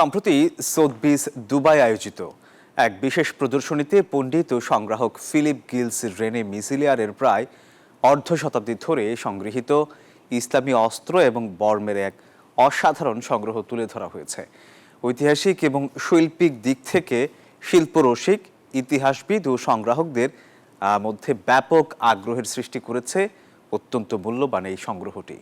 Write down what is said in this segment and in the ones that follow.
সম্প্রতি সোথবিস দুবাই আয়োজিত এক বিশেষ প্রদর্শনীতে পণ্ডিত ও সংগ্রাহক ফিলিপ গিলস রেনে মিজিলিয়ারের প্রায় অর্ধ শতাব্দী ধরে সংগৃহীত ইসলামী অস্ত্র এবং বর্মের এক অসাধারণ সংগ্রহ তুলে ধরা হয়েছে। ঐতিহাসিক এবং শৈল্পিক দিক থেকে শিল্পরসিক, ইতিহাসবিদ ও সংগ্রাহকদের মধ্যে ব্যাপক আগ্রহের সৃষ্টি করেছে অত্যন্ত মূল্যবান এই সংগ্রহটি।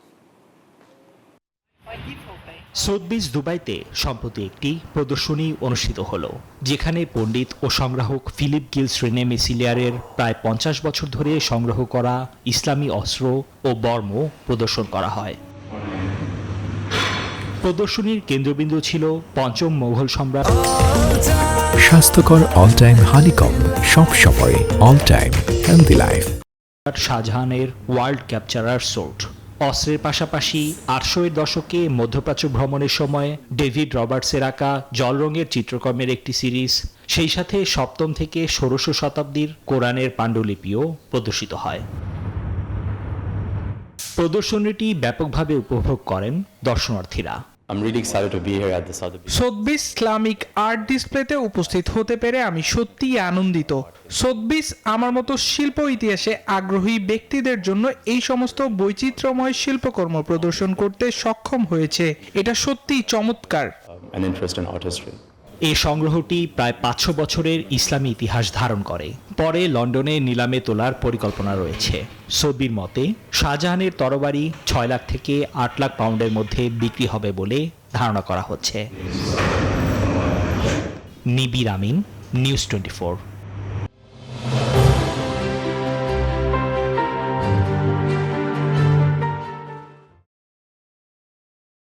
সোথবিস দুবাইতে সম্প্রতি একটি প্রদর্শনী অনুষ্ঠিত হলো, যেখানে পণ্ডিত ও সংগ্রাহক ফিলিপ গিলস রেনে মিজিলিয়ারের প্রায় 50 বছর ধরে সংগ্রহ করা ইসলামী অস্ত্র ও বর্ম প্রদর্শন করা হয়। প্রদর্শনীর কেন্দ্রবিন্দু ছিল পঞ্চম মোগল সম্রাট স্বাস্থ্যকর অল টাইম হানিকম, সব সময় অল টাইম হেলদি লাইফ শাহজাহানের ওয়ার্ল্ড ক্যাপচারার সোর্ড। অস্ত্রের পাশাপাশি 800-এর দশকে মধ্যপ্রাচ্য ভ্রমণের সময় ডেভিড রবার্টসের আঁকা জল রঙের চিত্রকর্মের একটি সিরিজ, সেই সাথে সপ্তম থেকে ষোড়শ শতাব্দীর কোরআনের পাণ্ডুলিপিও প্রদর্শিত হয়। প্রদর্শনীটি ব্যাপকভাবে উপভোগ করেন দর্শনার্থীরা। সোথবিস ইসলামিক আর্ট ডিসপ্লেতে উপস্থিত হতে পেরে আমি সত্যিই আনন্দিত। সোথবিস আমার মতো শিল্প ইতিহাসে আগ্রহী ব্যক্তিদের জন্য এই সমস্ত বৈচিত্র্যময় শিল্পকর্ম প্রদর্শন করতে সক্ষম হয়েছে। এটা সত্যিই চমৎকার। এই সংগ্রহটি প্রায় 500 বছরের ইসলামী ইতিহাস ধারণ করে। পরে লন্ডনে নিলামে তোলার পরিকল্পনা রয়েছে। সোথবির মতে শাহজাহানের তরবারি 6 লাখ থেকে 8 লাখ পাউন্ডের মধ্যে বিক্রি হবে বলে ধারণা করা হচ্ছে। নিবির আমিন, নিউজ 24।